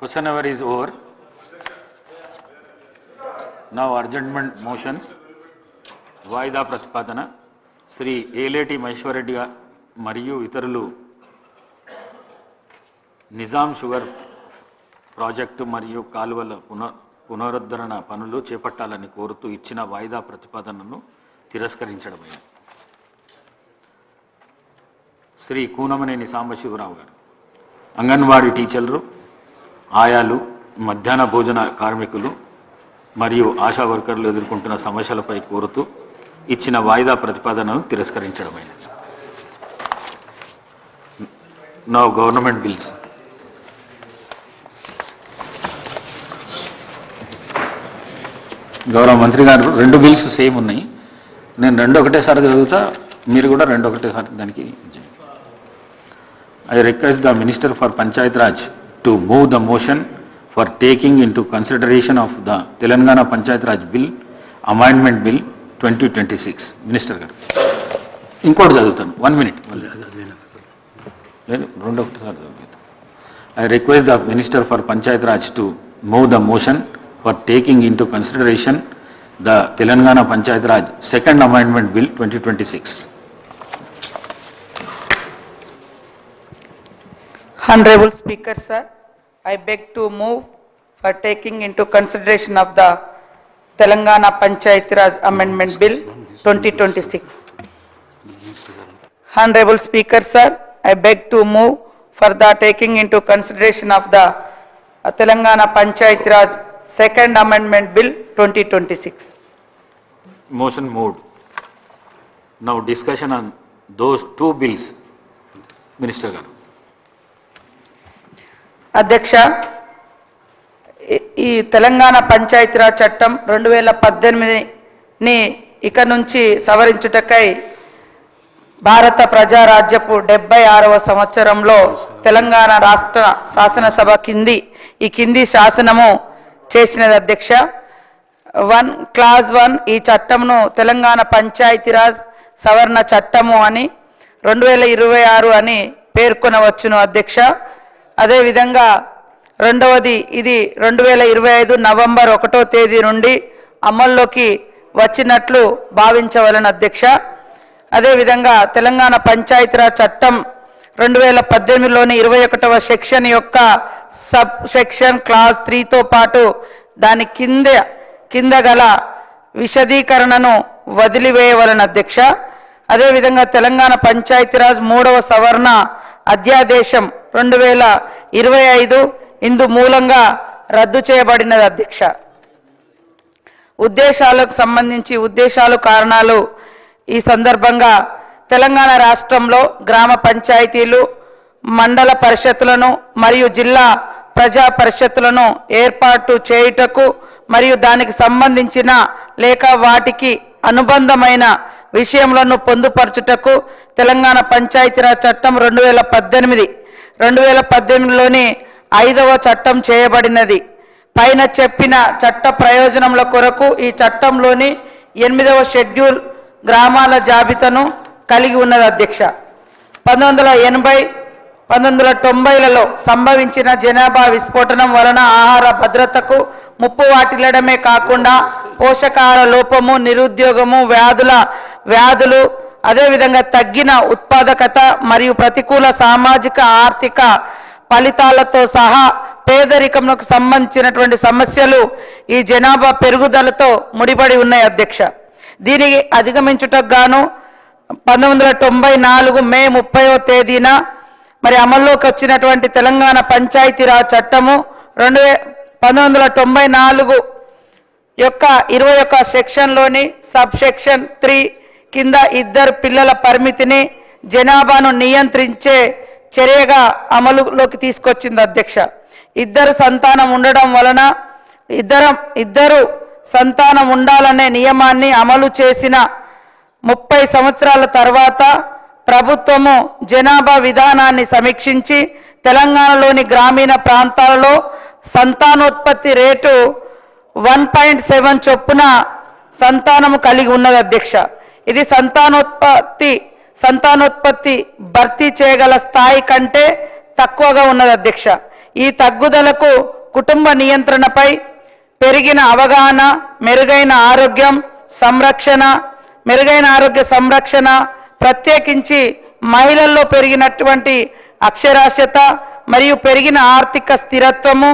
Question hour is over. Now adjournment motions. వాయిదా ప్రతిపాదన శ్రీ ఏలేటి మహేశ్వరరెడ్డి మరియు ఇతరులు నిజాం షుగర్ ప్రాజెక్టు మరియు కాలువల పునరుద్ధరణ పనులు చేపట్టాలని కోరుతూ ఇచ్చిన వాయిదా ప్రతిపాదనను తిరస్కరించడమైనది. శ్రీ కూనమనేని సాంబశివరావు గారు అంగన్వాడీ టీచర్లు, ఆయాలు, మధ్యాహ్న భోజన కార్మికులు మరియు ఆశా వర్కర్లు ఎదుర్కొంటున్న సమస్యలపై కోరుతూ ఇచ్చిన వాయిదా ప్రతిపాదనను తిరస్కరించడమైనది. Now government bills. గౌరవ మంత్రి గారు, రెండు బిల్స్ సేమ్ ఉన్నాయి. నేను రెండు ఒకటేసారి చదువుతా, మీరు కూడా రెండు ఒకటేసారి దానికి చేయండి. I request the Minister for Panchayat Raj to move the motion for taking into consideration of the Telangana Panchayat Raj Bill, Amendment Bill 2026. Minister garu. Inkoti chaduvutanu. 1 minute. Rendu okati saru. I request the Minister for Panchayat Raj to move the motion for taking into consideration the Telangana Panchayat Raj Second Amendment Bill 2026. Honorable Speaker, sir, I beg to move for taking into consideration of the Telangana Panchayat Raj Amendment Bill 2026. Honorable Speaker, sir, I beg to move for the taking into consideration of the Telangana Panchayat Raj Second Amendment Bill 2026. Motion moved. Now discussion on those two bills. Minister garu. అధ్యక్ష, ఈ తెలంగాణ పంచాయతీరాజ్ చట్టం 2018ని ఇక నుంచి సవరించుటకై భారత ప్రజారాజ్యపు 76వ సంవత్సరంలో తెలంగాణ రాష్ట్ర శాసనసభ ఈ కింది శాసనము చేసినది. అధ్యక్ష, క్లాజ్ 1 ఈ చట్టంను తెలంగాణ పంచాయతీరాజ్ సవరణ చట్టము అని 2026 అని పేర్కొనవచ్చును. అధ్యక్ష, అదేవిధంగా రెండవది, ఇది 2025 నవంబర్ 1వ తేదీ నుండి అమల్లోకి వచ్చినట్లు భావించవలెను. అధ్యక్ష, అదేవిధంగా తెలంగాణ పంచాయతీరాజ్ చట్టం 2018లోని 21వ సెక్షన్ యొక్క సబ్ సెక్షన్ క్లాజ్ 3తో పాటు దాని కింద గల విశదీకరణను వదిలివేయవలెను. అధ్యక్ష, అదేవిధంగా తెలంగాణ పంచాయతీరాజ్ 3వ సవరణ అధ్యాదేశం 2025 ఇందు మూలంగా రద్దు చేయబడినది. అధ్యక్ష, ఉద్దేశాలకు సంబంధించి కారణాలు ఈ సందర్భంగా తెలంగాణ రాష్ట్రంలో గ్రామ పంచాయతీలు, మండల పరిషత్తులను మరియు జిల్లా ప్రజా పరిషత్తులను ఏర్పాటు చేయుటకు మరియు దానికి సంబంధించిన లేక వాటికి అనుబంధమైన విషయములను పొందుపరచుటకు తెలంగాణ పంచాయతీరాజ్ చట్టం 2018లోని 5వ చట్టం చేయబడినది. పైన చెప్పిన చట్ట ప్రయోజనముల కొరకు ఈ చట్టంలోని 8వ షెడ్యూల్ గ్రామాల జాబితాను కలిగి ఉన్నది. అధ్యక్ష, 1990లలో సంభవించిన జనాభా విస్ఫోటనం వలన ఆహార భద్రతకు ముప్పు వాటిల్లడమే కాకుండా పోషకాహార లోపము, నిరుద్యోగము, వ్యాధులు, అదేవిధంగా తగ్గిన ఉత్పాదకత మరియు ప్రతికూల సామాజిక ఆర్థిక ఫలితాలతో సహా పేదరికంకు సంబంధించినటువంటి సమస్యలు ఈ జనాభా పెరుగుదలతో ముడిపడి ఉన్నాయి. అధ్యక్ష, దీనికి అధిగమించుటకు గాను 1994 మే 30వ తేదీన మరి అమల్లోకి వచ్చినటువంటి తెలంగాణ పంచాయతీరాజ్ చట్టము 1994 యొక్క 21వ సెక్షన్లోని సబ్ సెక్షన్ 3 కింద 2 పిల్లల పరిమితిని జనాభాను నియంత్రించే చర్యగా అమలులోకి తీసుకొచ్చింది. అధ్యక్ష, 2 సంతానం ఉండడం వలన ఇద్దరు సంతానం ఉండాలనే నియమాన్ని అమలు చేసిన 30 సంవత్సరాల తర్వాత ప్రభుత్వము జనాభా విధానాన్ని సమీక్షించి తెలంగాణలోని గ్రామీణ ప్రాంతాలలో సంతానోత్పత్తి రేటు 1.7 చొప్పున సంతానము కలిగి ఉన్నది. అధ్యక్ష, ఇది సంతానోత్పత్తి భర్తీ చేయగల స్థాయి కంటే తక్కువగా ఉన్నది. అధ్యక్ష, ఈ తగ్గుదలకు కుటుంబ నియంత్రణపై పెరిగిన అవగాహన, మెరుగైన ఆరోగ్య సంరక్షణ, ప్రత్యేకించి మహిళల్లో పెరిగినటువంటి అక్షరాస్యత మరియు పెరిగిన ఆర్థిక స్థిరత్వము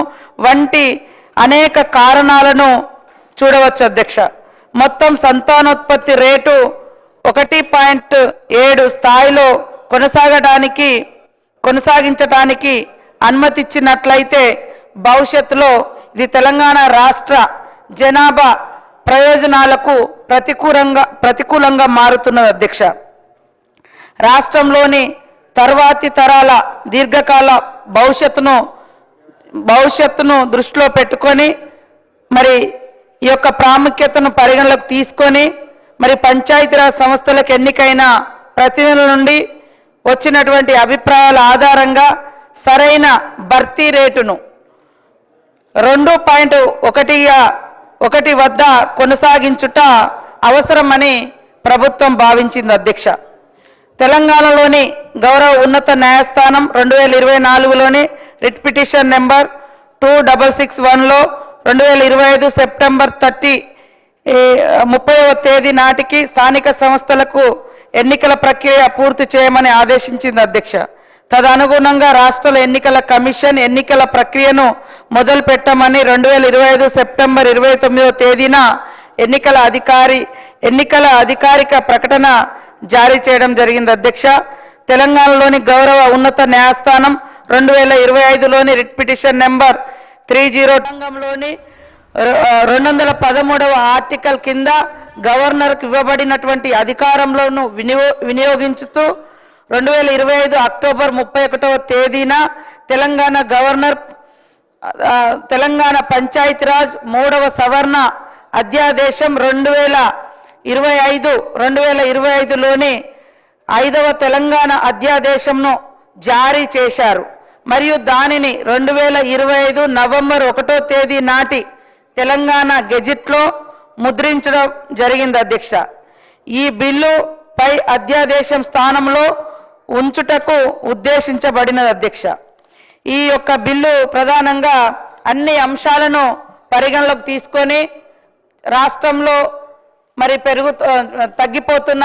వంటి అనేక కారణాలను చూడవచ్చు అధ్యక్ష. మొత్తం సంతానోత్పత్తి రేటు 1.7 స్థాయిలో కొనసాగించడానికి అనుమతిచ్చినట్లయితే భవిష్యత్తులో ఇది తెలంగాణ రాష్ట్ర జనాభా ప్రయోజనాలకు ప్రతికూలంగా మారుతున్నది అధ్యక్ష. రాష్ట్రంలోని తర్వాతి తరాల దీర్ఘకాల భవిష్యత్తును దృష్టిలో పెట్టుకొని మరి ఈ యొక్క ప్రాముఖ్యతను పరిగణలోకి తీసుకొని మరి పంచాయతీరాజ్ సంస్థలకు ఎన్నికైన ప్రతినిధుల నుండి వచ్చినటువంటి అభిప్రాయాల ఆధారంగా సరైన భర్తీ రేటును 2.1 వద్ద కొనసాగించుట అవసరమని ప్రభుత్వం భావించింది అధ్యక్ష. తెలంగాణలోని గౌరవ ఉన్నత న్యాయస్థానం 2024లోని రిట్ పిటిషన్ నెంబర్ 2661లో 2025 సెప్టెంబర్ 30వ తేదీ నాటికి స్థానిక సంస్థలకు ఎన్నికల ప్రక్రియ పూర్తి చేయమని ఆదేశించింది అధ్యక్ష. తదనుగుణంగా రాష్ట్ర ఎన్నికల కమిషన్ ఎన్నికల ప్రక్రియను మొదలు పెట్టమని 2025 సెప్టెంబర్ 29వ తేదీన ఎన్నికల అధికారిక ప్రకటన జారీ చేయడం జరిగింది అధ్యక్ష. తెలంగాణలోని గౌరవ ఉన్నత న్యాయస్థానం 2025లోని రిట్ పిటిషన్ నెంబర్ 30లోని 213వ ఆర్టికల్ కింద గవర్నర్కు ఇవ్వబడినటువంటి అధికారంలోను వినియోగించుతూ 2025 అక్టోబర్ 31వ తేదీన తెలంగాణ గవర్నర్ తెలంగాణ పంచాయతీరాజ్ 3వ సవరణ అధ్యాదేశం 2025లోని 5వ తెలంగాణ అధ్యాదేశంను జారీ చేశారు మరియు దానిని 2025 నవంబర్ 1వ తేదీ నాటి తెలంగాణ గెజిట్లో ముద్రించడం జరిగింది అధ్యక్ష. ఈ బిల్లు పై అధ్యాదేశం స్థానంలో ఉంచుటకు ఉద్దేశించబడినది అధ్యక్ష. ఈ యొక్క బిల్లు ప్రధానంగా అన్ని అంశాలను పరిగణలోకి తీసుకొని రాష్ట్రంలో మరి తగ్గిపోతున్న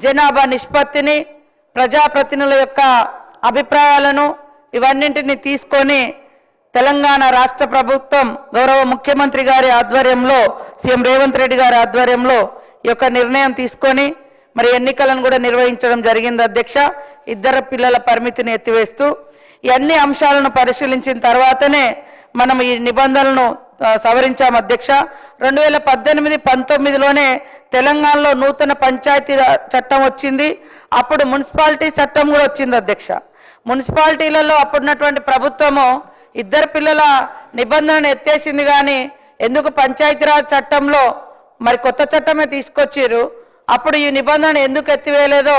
జనాభా నిష్పత్తిని, ప్రజాప్రతినిధుల యొక్క అభిప్రాయాలను ఇవన్నింటినీ తీసుకొని తెలంగాణ రాష్ట్ర ప్రభుత్వం గౌరవ ముఖ్యమంత్రి గారి ఆధ్వర్యంలో, సీఎం రేవంత్ రెడ్డి గారి ఆధ్వర్యంలో ఈ యొక్క నిర్ణయం తీసుకొని మరి ఎన్నికలను కూడా నిర్వహించడం జరిగింది అధ్యక్ష. 2 పిల్లల పరిమితిని ఎత్తివేస్తూ ఈ అన్ని అంశాలను పరిశీలించిన తర్వాతనే మనం ఈ నిబంధనలను సవరించాం అధ్యక్ష. 2018-19లోనే తెలంగాణలో నూతన పంచాయతీ చట్టం వచ్చింది. అప్పుడు మున్సిపాలిటీ చట్టం కూడా వచ్చింది అధ్యక్ష. మున్సిపాలిటీలలో అప్పుడున్నటువంటి ప్రభుత్వము 2 పిల్లల నిబంధనను ఎత్తేసింది, కానీ ఎందుకు పంచాయతీరాజ్ చట్టంలో మరి కొత్త చట్టమే తీసుకొచ్చారు. అప్పుడు ఈ నిబంధన ఎందుకు ఎత్తివేయలేదో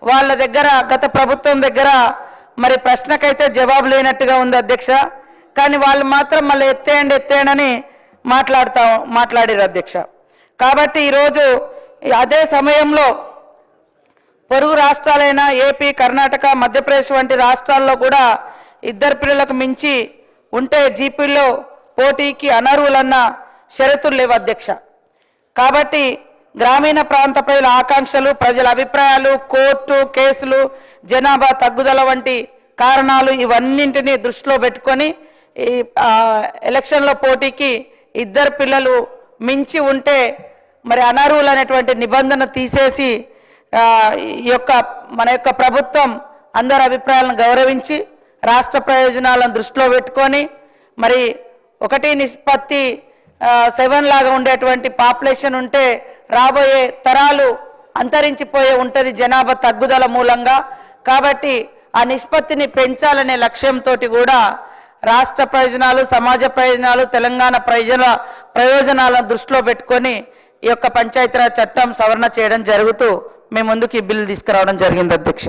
వాళ్ళ దగ్గర, గత ప్రభుత్వం దగ్గర మరి ప్రశ్నకైతే జవాబు లేనట్టుగా ఉంది అధ్యక్ష. కానీ వాళ్ళు మాత్రం మళ్ళీ ఎత్తేయండి మాట్లాడారు అధ్యక్ష. కాబట్టి ఈరోజు అదే సమయంలో పొరుగు రాష్ట్రాలైన ఏపీ, కర్ణాటక, మధ్యప్రదేశ్ వంటి రాష్ట్రాల్లో కూడా 2 పిల్లలకు మించి ఉంటే జీపీలో పోటీకి అనర్హులన్న షరతులు లేవు అధ్యక్ష. కాబట్టి గ్రామీణ ప్రాంత ప్రజల ఆకాంక్షలు, ప్రజల అభిప్రాయాలు, కోర్టు కేసులు, జనాభా తగ్గుదల వంటి కారణాలు ఇవన్నింటినీ దృష్టిలో పెట్టుకొని ఈ ఎలక్షన్లో పోటీకి 2 పిల్లలు మించి ఉంటే మరి అనర్హులు అనేటువంటి నిబంధన తీసేసి మన యొక్క ప్రభుత్వం అందరి అభిప్రాయాలను గౌరవించి రాష్ట్ర ప్రయోజనాలను దృష్టిలో పెట్టుకొని మరి 1:7 లాగా ఉండేటువంటి పాపులేషన్ ఉంటే రాబోయే తరాలు అంతరించిపోయే ఉంటుంది జనాభా తగ్గుదల మూలంగా. కాబట్టి ఆ నిష్పత్తిని పెంచాలనే లక్ష్యంతో కూడా రాష్ట్ర ప్రయోజనాలు, సమాజ ప్రయోజనాలు, తెలంగాణ ప్రయోజనాలను దృష్టిలో పెట్టుకొని ఈ యొక్క పంచాయతీరాజ్ చట్టం సవరణ చేయడం జరుగుతూ మేము ముందుకు ఈ బిల్లు తీసుకురావడం జరిగింది అధ్యక్ష.